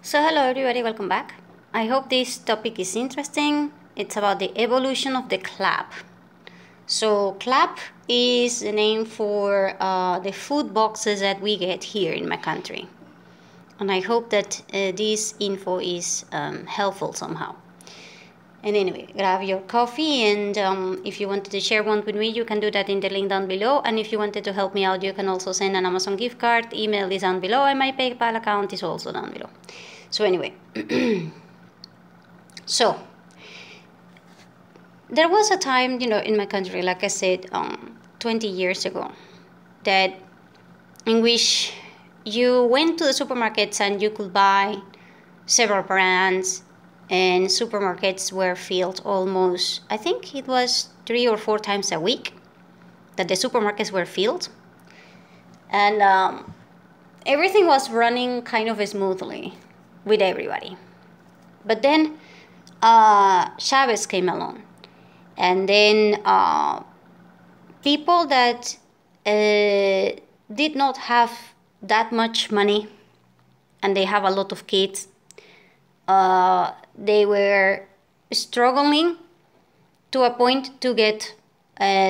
So hello everybody, welcome back. I hope this topic is interesting. It's about the evolution of the clap. So clap is the name for the food boxes that we get here in my country. And I hope that this info is helpful somehow. And anyway, grab your coffee, and if you wanted to share one with me, you can do that in the link down below. And if you wanted to help me out, you can also send an Amazon gift card. Email is down below, and my PayPal account is also down below. So anyway, so there was a time, in my country, like I said, 20 years ago, that in which you went to the supermarkets and you could buy several brands, and supermarkets were filled almost, I think it was 3 or 4 times a week that the supermarkets were filled. And everything was running kind of smoothly with everybody. But then Chavez came along. And then people that did not have that much money and they have a lot of kids, they were struggling to a point to get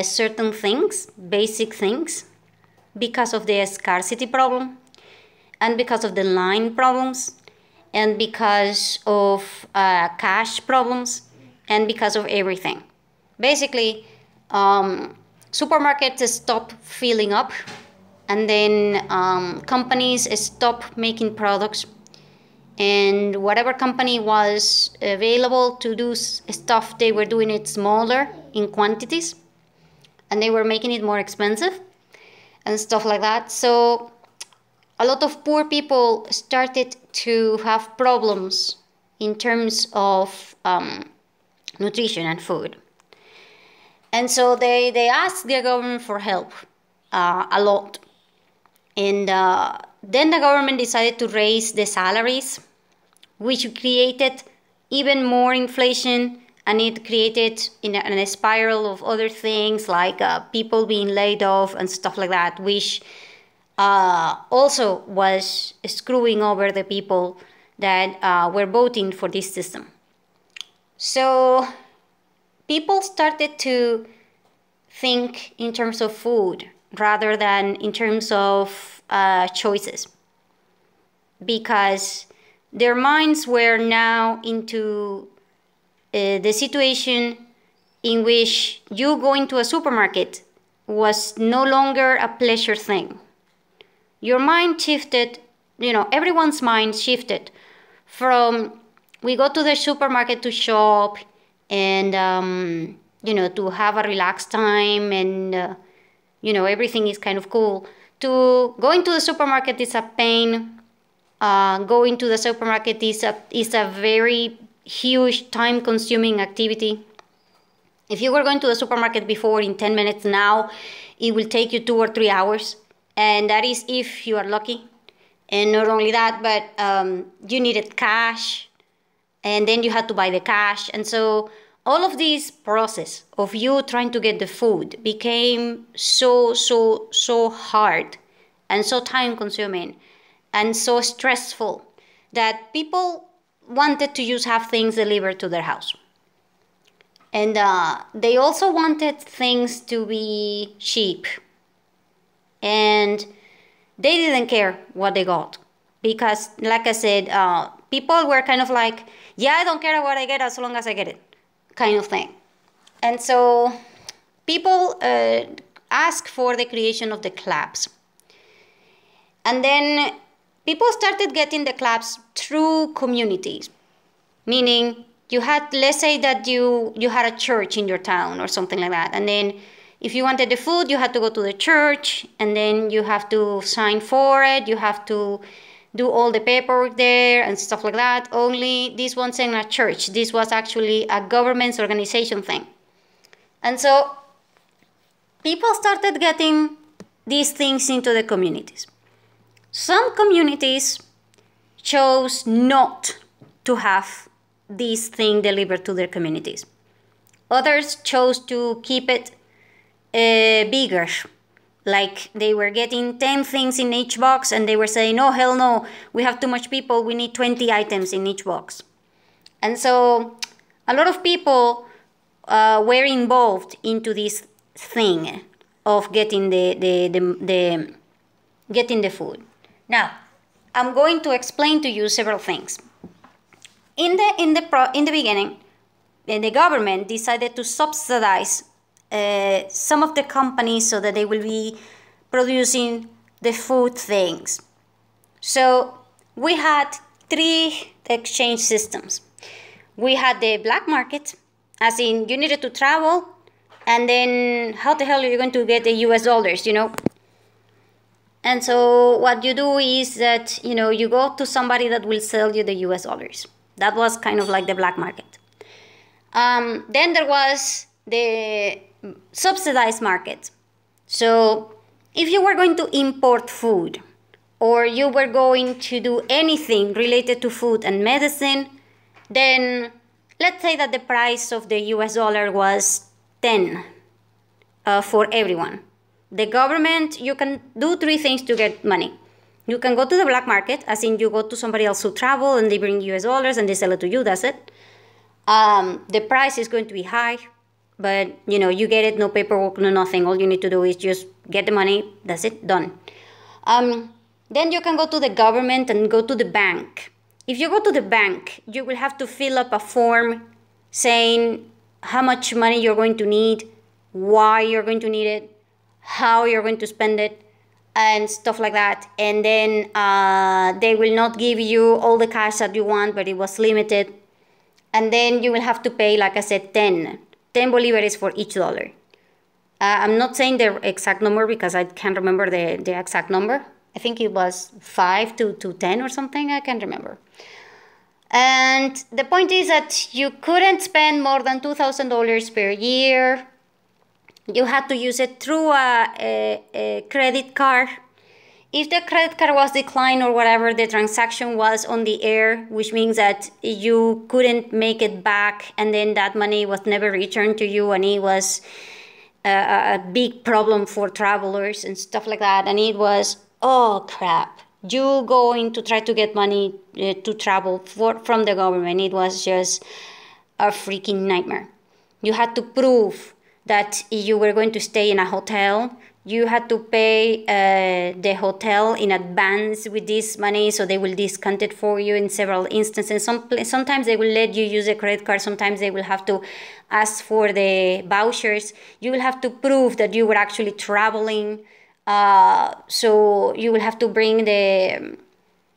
certain things, basic things, because of the scarcity problem and because of the line problems and because of cash problems and because of everything. Basically, supermarkets stop filling up, and then companies stop making products, and whatever company was available to do stuff, they were doing it smaller in quantities, and they were making it more expensive and stuff like that. So a lot of poor people started to have problems in terms of nutrition and food. And so they asked the government for help a lot. And then the government decided to raise the salaries, which created even more inflation, and it created a spiral of other things like people being laid off and stuff like that, which also was screwing over the people that were voting for this system. So people started to think in terms of food rather than in terms of choices, because their minds were now into the situation in which you going to a supermarket was no longer a pleasure thing. Your mind shifted, everyone's mind shifted from we go to the supermarket to shop and, to have a relaxed time and, everything is kind of cool, to going to the supermarket is a pain. Going to the supermarket is a very huge time-consuming activity. If you were going to the supermarket before in 10 minutes, now it will take you 2 or 3 hours. And that is if you are lucky. And not only that, but you needed cash. And then you had to buy the cash. And so all of this process of you trying to get the food became so hard and so time-consuming and so stressful that people wanted to just have things delivered to their house. And they also wanted things to be cheap. And they didn't care what they got. Because, like I said, people were kind of like, yeah, I don't care what I get as long as I get it, kind of thing. And so people asked for the creation of the clubs. And then people started getting the clubs through communities. Meaning, you had, let's say that you had a church in your town or something like that. And then if you wanted the food, you had to go to the church, and then you have to sign for it. You have to do all the paperwork there and stuff like that. Only this wasn't a church. This was actually a government's organization thing. And so people started getting these things into the communities. Some communities chose not to have this thing delivered to their communities. Others chose to keep it bigger, Like they were getting 10 things in each box and they were saying, oh, hell no, we have too much people, we need 20 items in each box. And so a lot of people were involved into this thing of getting getting the food. Now, I'm going to explain to you several things. In the beginning, the government decided to subsidize some of the companies so that they will be producing the food things. So we had 3 exchange systems. We had the black market, as in you needed to travel, and then how the hell are you going to get the US dollars, you know? And so what you do is that, you know, you go to somebody that will sell you the US dollars. That was kind of like the black market. Then there was the subsidized market. So if you were going to import food, or you were going to do anything related to food and medicine, then let's say that the price of the US dollar was 10 for everyone. The government, you can do 3 things to get money. You can go to the black market, as in you go to somebody else who travel and they bring US dollars and they sell it to you, that's it. The price is going to be high, but you know, you get it, no paperwork, no nothing. All you need to do is just get the money, that's it, done. Then you can go to the government and go to the bank. If you go to the bank, you will have to fill up a form saying how much money you're going to need, why you're going to need it, how you're going to spend it, and stuff like that. And then they will not give you all the cash that you want, but it was limited. And then you will have to pay, like I said, 10 bolivares for each dollar. I'm not saying the exact number because I can't remember the exact number. I think it was 5 to 10 or something, I can't remember. And the point is that you couldn't spend more than $2,000 per year. You had to use it through a credit card. If the credit card was declined or whatever, the transaction was on the air, which means that you couldn't make it back, and then that money was never returned to you, and it was a big problem for travelers and stuff like that. And it was, oh crap, you going to try to get money to travel from the government. It was just a freaking nightmare. You had to prove that you were going to stay in a hotel. You had to pay the hotel in advance with this money, so they will discount it for you in several instances. Sometimes they will let you use a credit card. Sometimes they will have to ask for the vouchers. You will have to prove that you were actually traveling. So you will have to bring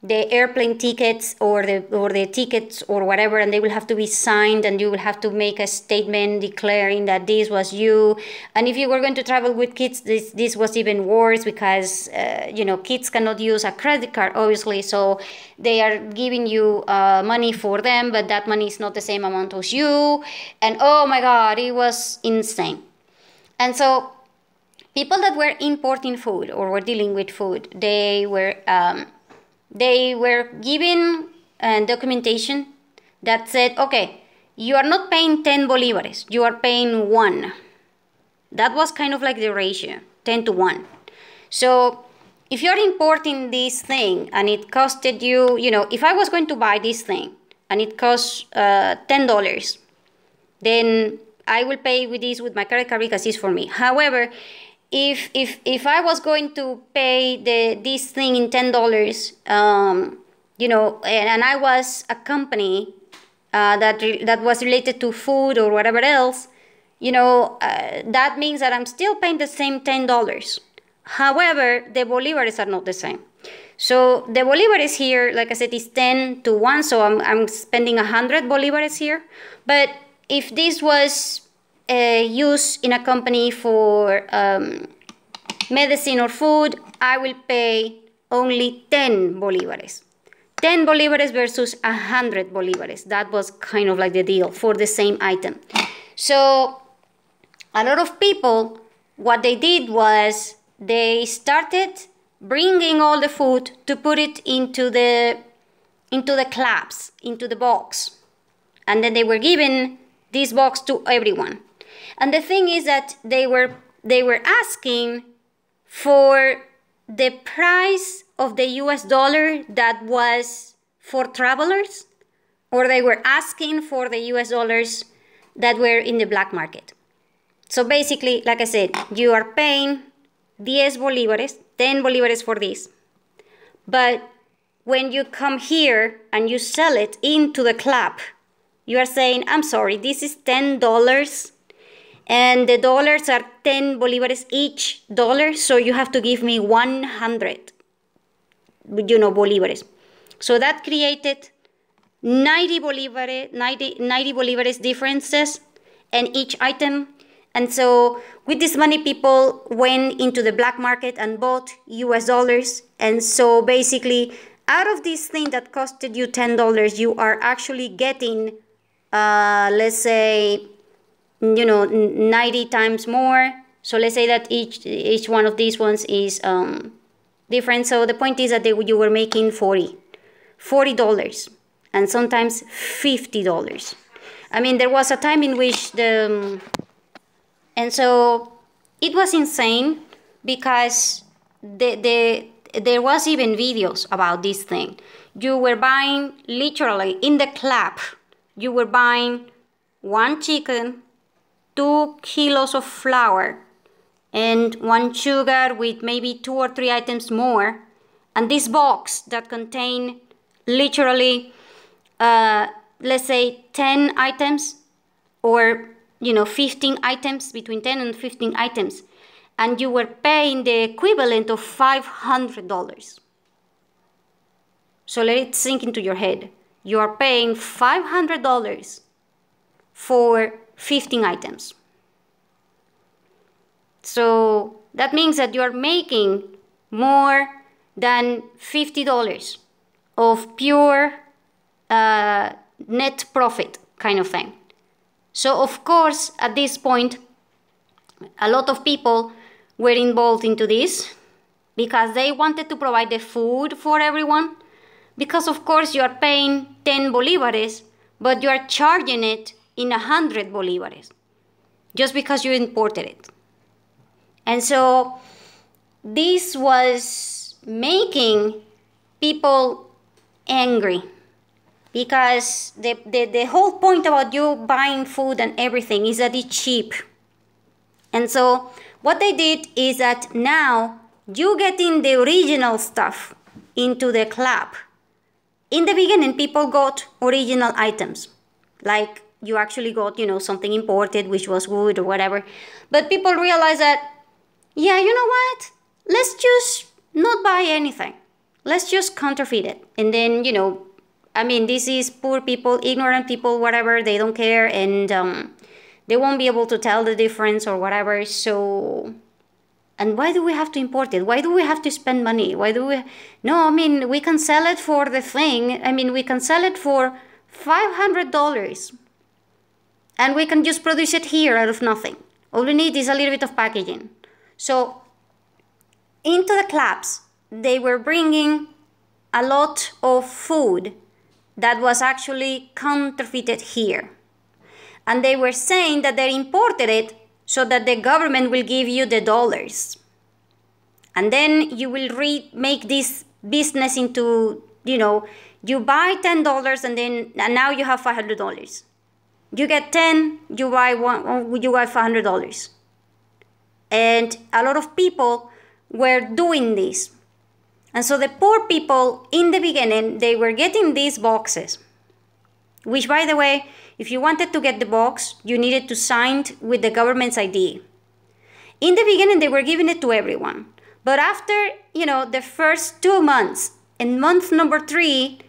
the airplane tickets or the tickets or whatever, and they will have to be signed, and you will have to make a statement declaring that this was you. And if you were going to travel with kids, this was even worse, because you know, kids cannot use a credit card, obviously, so they are giving you money for them, but that money is not the same amount as you. And oh my god, it was insane. And so people that were importing food or were dealing with food, they were given documentation that said, okay, you are not paying 10 bolivares, you are paying 1. That was kind of like the ratio, 10 to 1. So if you're importing this thing and it costed you, you know, if I was going to buy this thing and it costs $10, then I will pay with this with my credit card because it's for me. However, if I was going to pay this thing in $10, you know, and I was a company that was related to food or whatever else, you know, that means that I'm still paying the same $10. However, the bolivares are not the same. So the bolivares here, like I said, is 10 to 1, so I'm spending 100 bolivares here. But if this was used in a company for medicine or food, I will pay only 10 bolivares. 10 bolivares versus 100 bolivares. That was kind of like the deal for the same item. So a lot of people, what they did was they started bringing all the food to put it into the claps, into the box. And then they were given this box to everyone. And the thing is that they were asking for the price of the US dollar that was for travelers, or they were asking for the US dollars that were in the black market. So basically, like I said, you are paying 10 bolívares, 10 bolívares for this. But when you come here and you sell it into the club, you are saying, I'm sorry, this is $10 and the dollars are 10 bolívares each dollar, so you have to give me 100, bolívares. So that created 90 bolívares differences in each item. And so with this money, people went into the black market and bought US dollars. And so basically, out of this thing that costed you $10, you are actually getting, let's say, 90 times more. So let's say that each one of these ones is different. So the point is that you were making $40 and sometimes $50. I mean, there was a time in which and so it was insane because there was even videos about this thing. You were buying literally in the club, you were buying 1 chicken, 2 kilos of flour, and 1 sugar with maybe 2 or 3 items more. And this box that contained literally, let's say 10 items or 15 items, between 10 and 15 items, and you were paying the equivalent of $500. So let it sink into your head. You are paying $500 for 15 items. So that means that you are making more than $50 of pure net profit kind of thing. So of course, at this point, a lot of people were involved into this because they wanted to provide the food for everyone. Because of course you are paying 10 bolívares, but you are charging it in 100 bolívares just because you imported it. And so this was making people angry. Because the whole point about you buying food and everything is that it's cheap. And so what they did is that now you getting the original stuff into the club. In the beginning, people got original items. Like you actually got, something imported, which was good or whatever. But people realized that, yeah, you know what? Let's just not buy anything. Let's just counterfeit it. And then, I mean, this is poor people, ignorant people, whatever, they don't care, and they won't be able to tell the difference or whatever. So, and why do we have to import it? Why do we have to spend money? No, I mean, we can sell it for the thing. I mean, we can sell it for $500 and we can just produce it here out of nothing. All we need is a little bit of packaging. So into the clubs, they were bringing a lot of food that was actually counterfeited here. And they were saying that they imported it so that the government will give you the dollars. And then you will make this business into, you buy $10 and now you have $500. You get 10, you buy $500. And a lot of people were doing this. And so the poor people, in the beginning, they were getting these boxes, which, by the way, if you wanted to get the box, you needed to sign with the government's ID. In the beginning, they were giving it to everyone. But after, the first 2 months, in month number 3,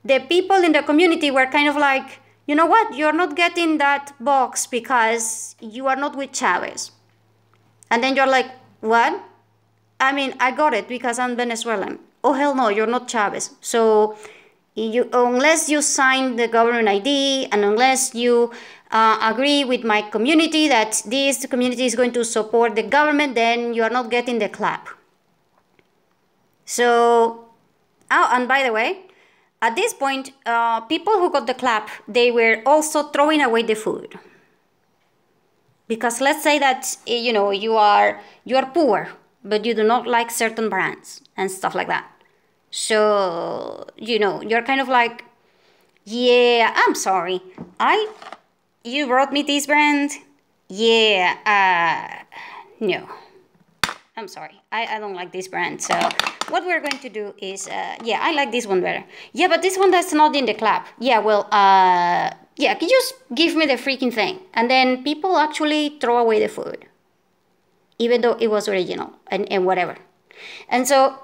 the people in the community were kind of like, you know what, you're not getting that box because you are not with Chavez. And then you're like, what? I mean, I got it because I'm Venezuelan. Oh, hell no, you're not Chavez. So unless you sign the government ID and unless you agree with my community that this community is going to support the government, then you are not getting the clap. So, and by the way, at this point, people who got the clap, they were also throwing away the food. Because let's say that, you are poor. but you do not like certain brands and stuff like that. So, you're kind of like, yeah, I'm sorry. You brought me this brand? Yeah, no. I'm sorry. I don't like this brand. So what we're going to do is, yeah, I like this one better. Yeah, but this one that's not in the club. Yeah, well, yeah, can you just give me the freaking thing? And then people actually throw away the food, even though it was original and whatever. And so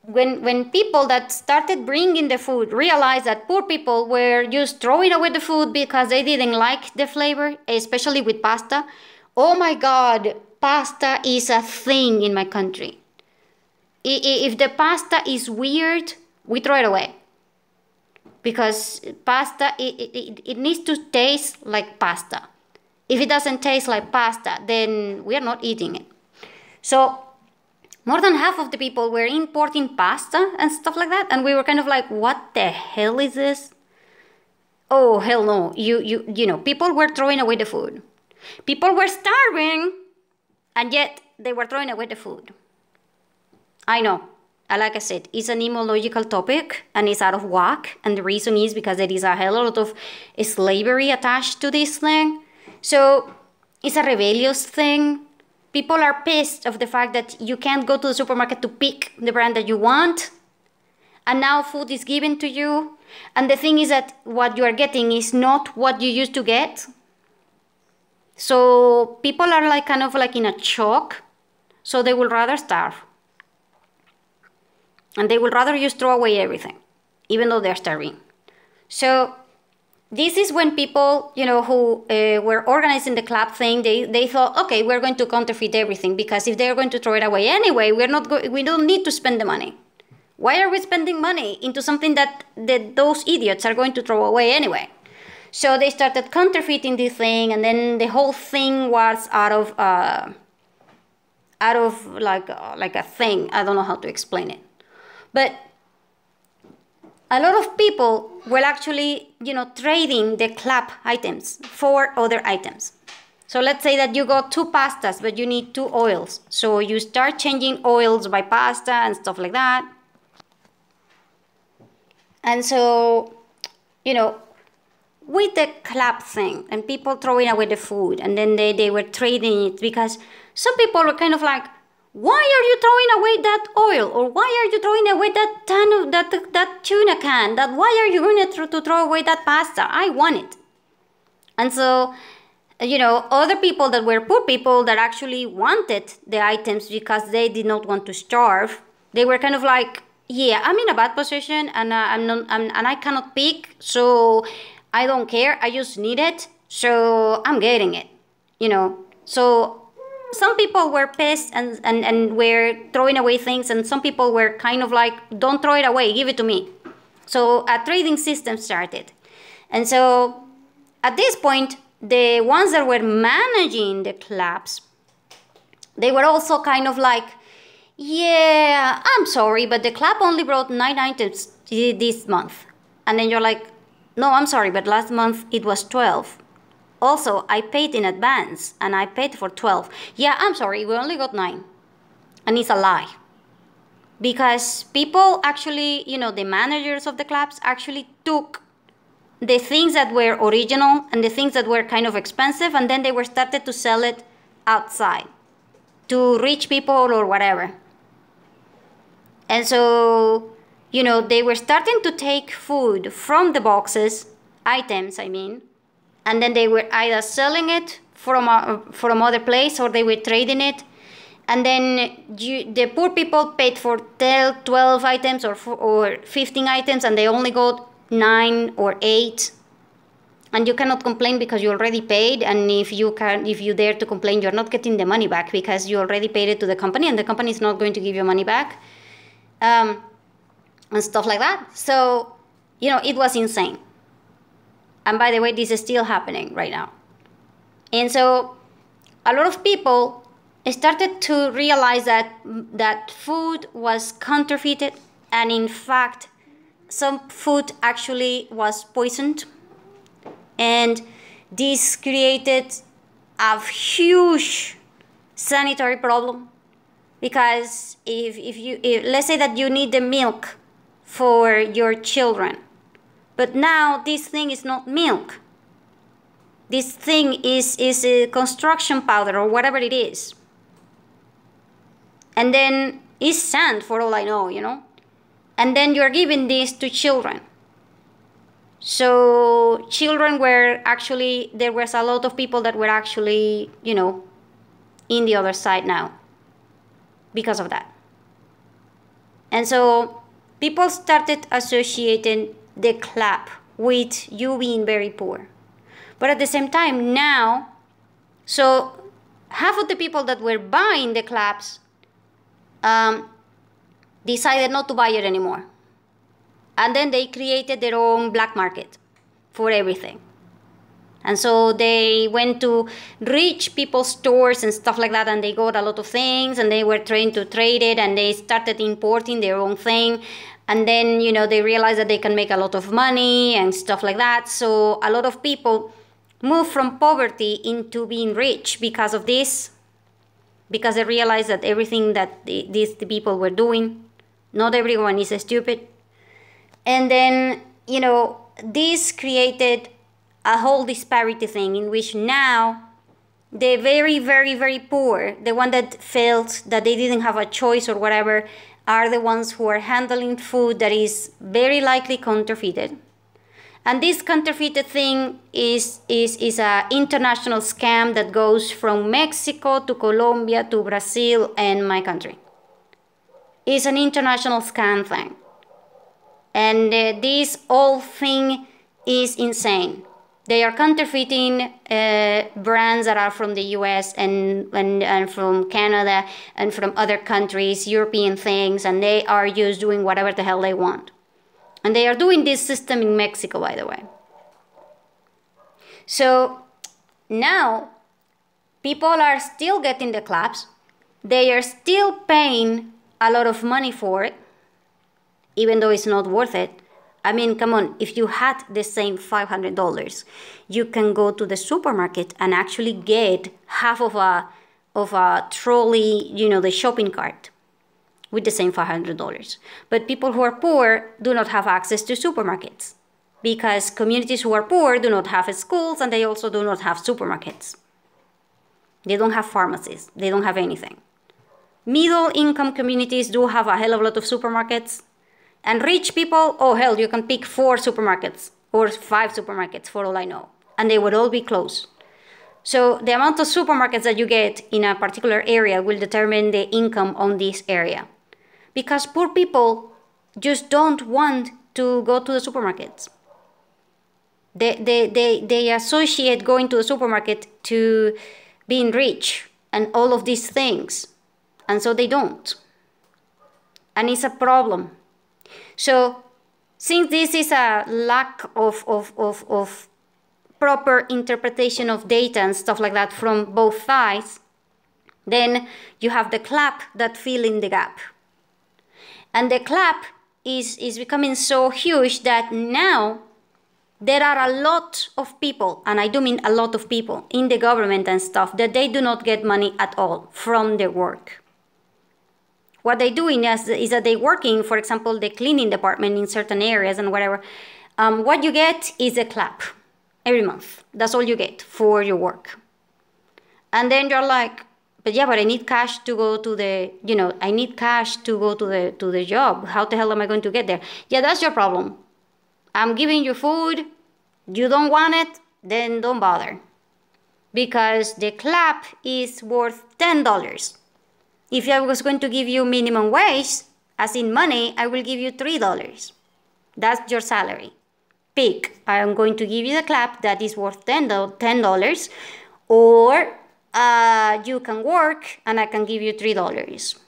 when people that started bringing the food realized that poor people were just throwing away the food because they didn't like the flavor, especially with pasta, oh my God, pasta is a thing in my country. If the pasta is weird, we throw it away. Because pasta, it needs to taste like pasta. If it doesn't taste like pasta, then we are not eating it. So more than half of the people were importing pasta and stuff like that. And we were kind of like, what the hell is this? Oh, hell no. You know, people were throwing away the food. People were starving, and yet they were throwing away the food. I know. Like I said, it's an etymological topic, and it's out of whack. And the reason is because there is a hell lot of slavery attached to this thing. So it's a rebellious thing. People are pissed of the fact that you can't go to the supermarket to pick the brand that you want. And now food is given to you. And the thing is that what you are getting is not what you used to get. So people are like kind of like in a shock. So they would rather starve. And they would rather just throw away everything, even though they're starving. So this is when people, you know, who were organizing the club thing, they thought, okay, we're going to counterfeit everything, because if they're going to throw it away anyway, we don't need to spend the money. Why are we spending money into something that those idiots are going to throw away anyway? So they started counterfeiting this thing, and then the whole thing was out of like a thing. I don't know how to explain it. But a lot of people were actually, you know, trading the club items for other items. So let's say that you got 2 pastas, but you need 2 oils. So you start changing oils by pasta and stuff like that. And so, you know, with the club thing and people throwing away the food, and then they were trading it, because some people were kind of like, why are you throwing away that oil? Or why are you throwing away that tuna can? Why are you going to throw away that pasta? I want it. And so, you know, other people that were poor people that actually wanted the items because they did not want to starve, they were kind of like, yeah, I'm in a bad position, and and I cannot pick, so I don't care. I just need it, so I'm getting it, you know. So some people were pissed and were throwing away things, and some people were kind of like, don't throw it away, give it to me. So a trading system started. And so at this point, the ones that were managing the clubs, they were also kind of like, yeah, I'm sorry, but the club only brought 9 items this month. And then you're like, no, I'm sorry, but last month it was 12. Also, I paid in advance, and I paid for 12. Yeah, I'm sorry, we only got 9. And it's a lie. Because people actually, you know, the managers of the clubs actually took the things that were original and the things that were kind of expensive, and then they were started to sell it outside to rich people or whatever. And so, you know, they were starting to take food from the boxes, items, I mean, and then they were either selling it from other place, or they were trading it. And then the poor people paid for 12 items or 15 items, and they only got 9 or 8. And you cannot complain because you already paid. And if you dare to complain, you're not getting the money back, because you already paid it to the company, and the company is not going to give you money back, and stuff like that. So, you know, it was insane. And by the way, this is still happening right now. And so a lot of people started to realize that food was counterfeited, and in fact, some food actually was poisoned. And this created a huge sanitary problem, Because if let's say that you need the milk for your children, but now this thing is not milk. This thing is a construction powder or whatever it is. And then it's sand for all I know, you know. And then you're giving this to children. So children were actually, there was a lot of people that were actually, you know, in the other side now because of that. And so people started associating the clap with you being very poor. But at the same time now, so half of the people that were buying the claps decided not to buy it anymore. And then they created their own black market for everything. And so they went to rich people's stores and stuff like that, and they got a lot of things, and they were trained to trade it, and they started importing their own thing. And then, you know, they realized that they can make a lot of money and stuff like that. So a lot of people moved from poverty into being rich because of this, because they realized that everything that these people were doing, not everyone is stupid. And then, you know, this created a whole disparity thing in which now the very, very, very poor, the one that felt that they didn't have a choice or whatever, are the ones who are handling food that is very likely counterfeited. And this counterfeited thing is an international scam that goes from Mexico to Colombia to Brazil and my country. It's an international scam thing. And this whole thing is insane. They are counterfeiting brands that are from the US and from Canada and from other countries, European things, and they are just doing whatever the hell they want. And they are doing this system in Mexico, by the way. So now people are still getting the claps. They are still paying a lot of money for it, even though it's not worth it. I mean, come on, if you had the same $500, you can go to the supermarket and actually get half of a trolley, you know, the shopping cart with the same $500. But people who are poor do not have access to supermarkets because communities who are poor do not have schools and they also do not have supermarkets. They don't have pharmacies. They don't have anything. Middle income communities do have a hell of a lot of supermarkets. And rich people, oh hell, you can pick 4 supermarkets or 5 supermarkets for all I know. And they would all be closed. So the amount of supermarkets that you get in a particular area will determine the income on this area. Because poor people just don't want to go to the supermarkets. They associate going to the supermarket to being rich and all of these things. And so they don't. And it's a problem. So since this is a lack of proper interpretation of data and stuff like that from both sides, then you have the clap that fill in the gap. And the clap is becoming so huge that now there are a lot of people, and I do mean a lot of people in the government and stuff, that they do not get money at all from their work. What they're doing is that they're working, for example, the cleaning department in certain areas and whatever. What you get is a clap every month. That's all you get for your work. And then you're like, but yeah, but I need cash to go to the, you know, I need cash to go to the job. How the hell am I going to get there? Yeah, that's your problem. I'm giving you food. You don't want it, then don't bother. Because the clap is worth $10. If I was going to give you minimum wage, as in money, I will give you $3. That's your salary. Pick. I am going to give you the clap that is worth $10, or you can work and I can give you $3.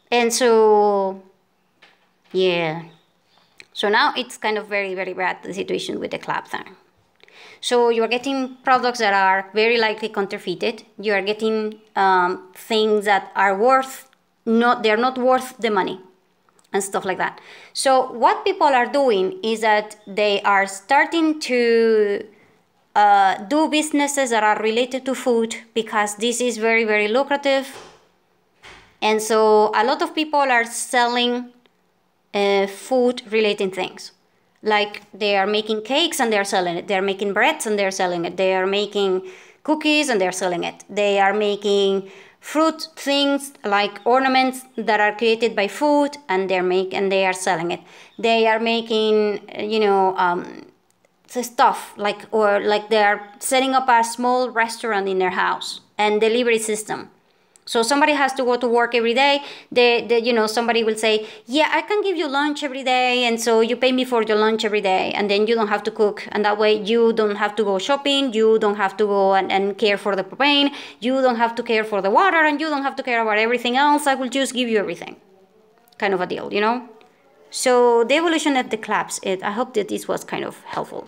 And so, yeah. So now it's kind of very, very bad, the situation with the clap thing. So you're getting products that are very likely counterfeited. You are getting things that are they're not worth the money and stuff like that. So what people are doing is that they are starting to do businesses that are related to food because this is very, very lucrative. And so a lot of people are selling food related things. Like they are making cakes and they're selling it. They're making breads and they're selling it. They are making cookies and they're selling it. They are making fruit things like ornaments that are created by food and they are selling it. They are making, stuff like they are setting up a small restaurant in their house and delivery system. So somebody has to go to work every day. Somebody will say, yeah, I can give you lunch every day. And so you pay me for your lunch every day. And then you don't have to cook. And that way you don't have to go shopping. You don't have to go and care for the propane. You don't have to care for the water. And you don't have to care about everything else. I will just give you everything. Kind of a deal, So the evolution of the clubs, I hope that this was kind of helpful.